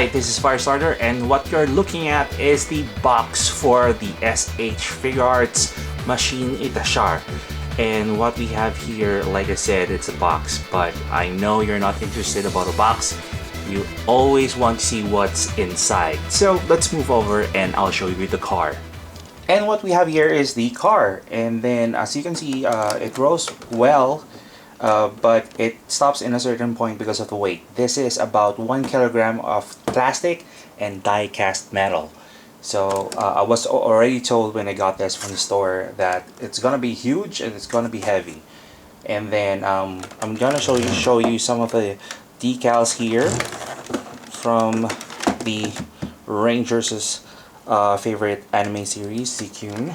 Alright, this is Firestarter, and what you're looking at is the box for the SH Figuarts Mashin Itasshā. And what we have here, like I said, it's a box, but I know you're not interested about a box. You always want to see what's inside. So let's move over and I'll show you the car. And what we have here is the car, and then as you can see, it rolls well. But it stops in a certain point because of the weight. This is about 1 kilogram of plastic and die-cast metal. So I was already told when I got this from the store that it's gonna be huge and it's gonna be heavy. And then I'm gonna show you some of the decals here from the Rangers' favorite anime series, z-cune.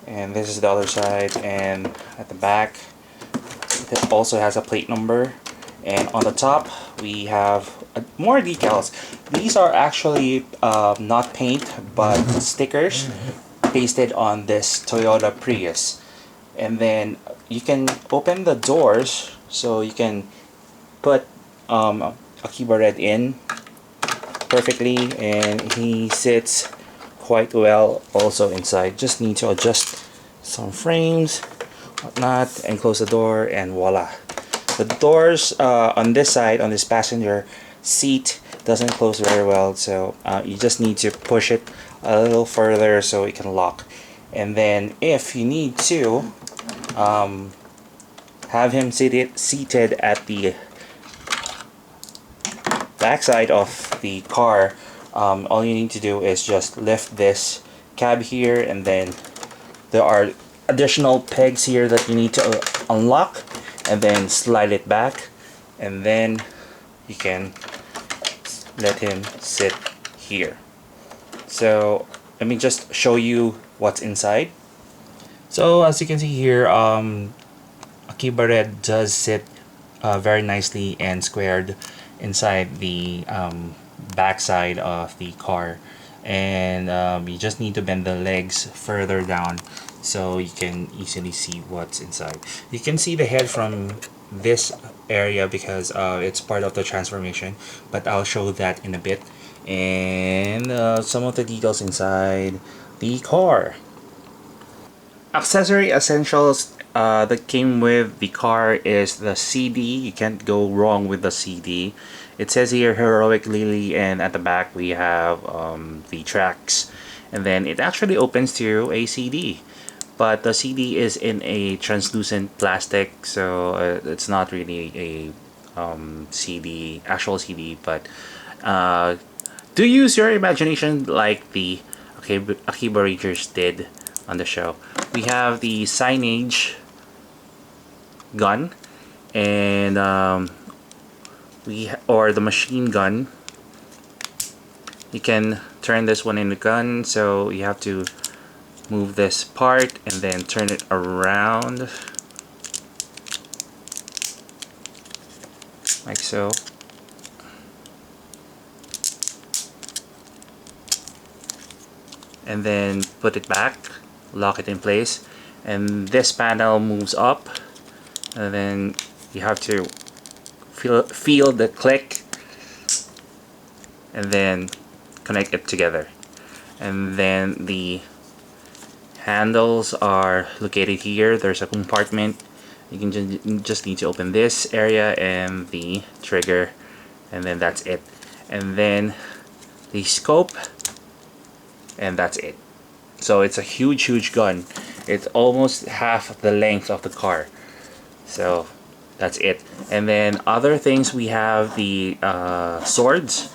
And this is the other side, and at the back it also has a plate number, and on the top we have more decals. These are actually not paint but stickers pasted on this Toyota Prius. And then you can open the doors so you can put Akiba Red in perfectly, and he sits quite well also inside. Just need to adjust some frames, whatnot, and close the door, and voila. The doors on this side, on this passenger seat, doesn't close very well, so you just need to push it a little further so it can lock. And then if you need to have him seated at the backside of the car, all you need to do is just lift this cab here, and then there are additional pegs here that you need to unlock, and then slide it back, and then you can let him sit here. So let me just show you what's inside. So as you can see here, Akiba Red does sit very nicely and squared inside the backside of the car, and you just need to bend the legs further down so you can easily see what's inside. You can see the head from this area because it's part of the transformation, but I'll show that in a bit. And some of the details inside the car. Accessory essentials that came with the car is the CD. You can't go wrong with the CD. It says here Heroic Lily, and at the back we have the tracks, and then it actually opens to a CD. But the CD is in a translucent plastic, so it's not really a CD, actual CD. But do use your imagination like the Akiba Rangers did on the show. We have the signage gun, and or the machine gun. You can turn this one into gun, so you have to move this part and then turn it around like so. And then put it back, lock it in place, and this panel moves up, and then you have to feel the click and then connect it together. And then the handles are located here. There's a compartment. You can just need to open this area and the trigger, and then that's it. And then the scope, and that's it. So it's a huge gun. It's almost half the length of the car. So that's it. And then other things, we have the swords,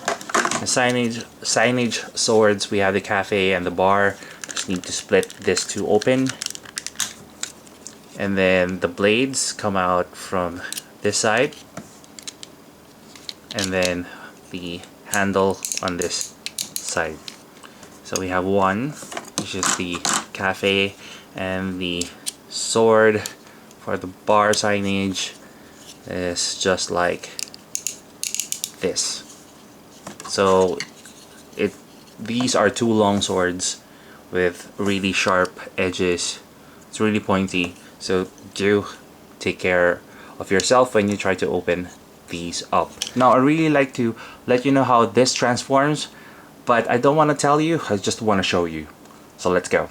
the signage swords. We have the cafe and the bar. Just need to split this to open, and then the blades come out from this side, and then the handle on this side. So we have one, which is the cafe, and the sword for the bar signage is just like this. So these are two long swords with really sharp edges. It's really pointy, so do take care of yourself when you try to open these up. Now I really like to let you know how this transforms, but I don't want to tell you, I just want to show you. So let's go.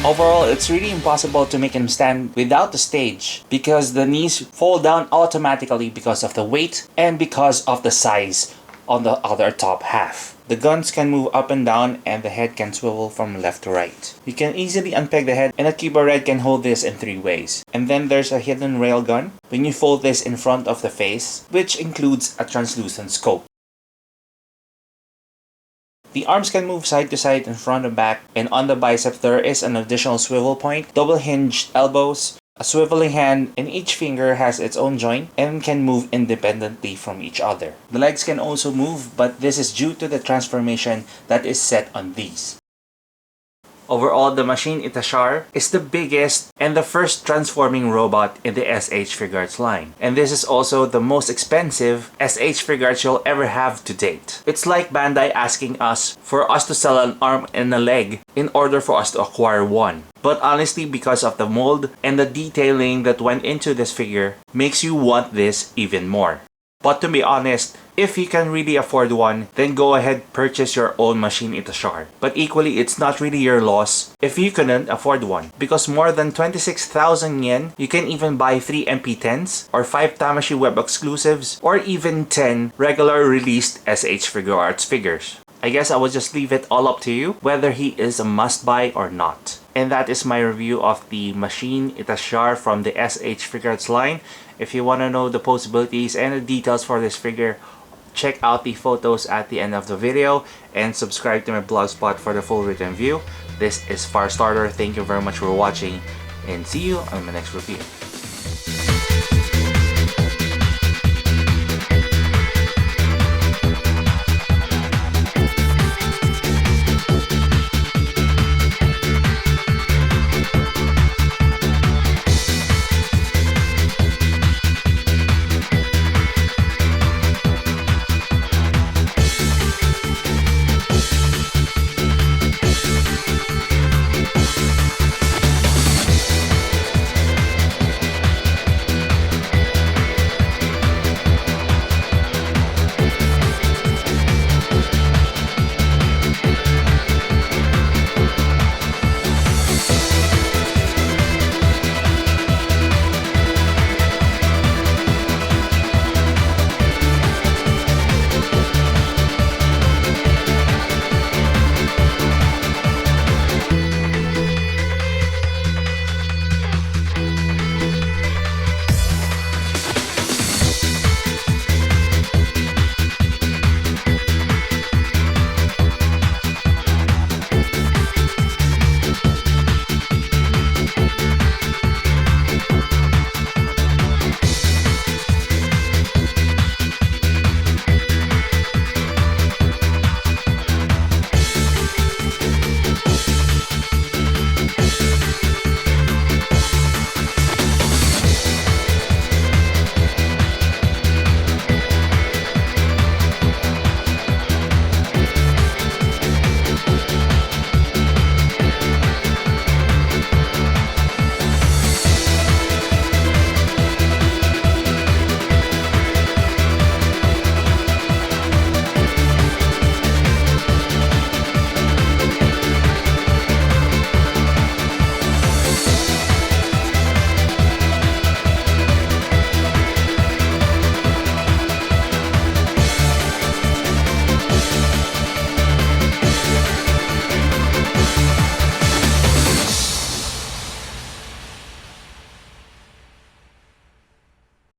Overall, it's really impossible to make him stand without the stage because the knees fall down automatically because of the weight and because of the size on the other top half. The guns can move up and down and the head can swivel from left to right. You can easily unpeg the head, and Akiba Red can hold this in 3 ways. And then there's a hidden rail gun when you fold this in front of the face, which includes a translucent scope. The arms can move side to side and front and back, and on the bicep there is an additional swivel point, double hinged elbows, a swiveling hand, and each finger has its own joint and can move independently from each other. The legs can also move, but this is due to the transformation that is set on these. Overall, the Mashin Itasshā is the biggest and the first transforming robot in the SH Figuarts line. And this is also the most expensive SH Figuarts you'll ever have to date. It's like Bandai asking us for us to sell an arm and a leg in order for us to acquire one. But honestly, because of the mold and the detailing that went into this figure, makes you want this even more. But to be honest, if you can really afford one, then go ahead purchase your own Mashin Itasshā. But equally, it's not really your loss if you couldn't afford one. Because more than 26,000 yen, you can even buy 3 MP10s, or 5 Tamashii web exclusives, or even 10 regular released SH Figuarts figures. I guess I will just leave it all up to you whether he is a must-buy or not. And that is my review of the Mashin Itasshā from the SH Figuarts line. If you want to know the possibilities and the details for this figure, check out the photos at the end of the video and subscribe to my blogspot for the full written review. This is Firestarter. Thank you very much for watching and see you on my next review.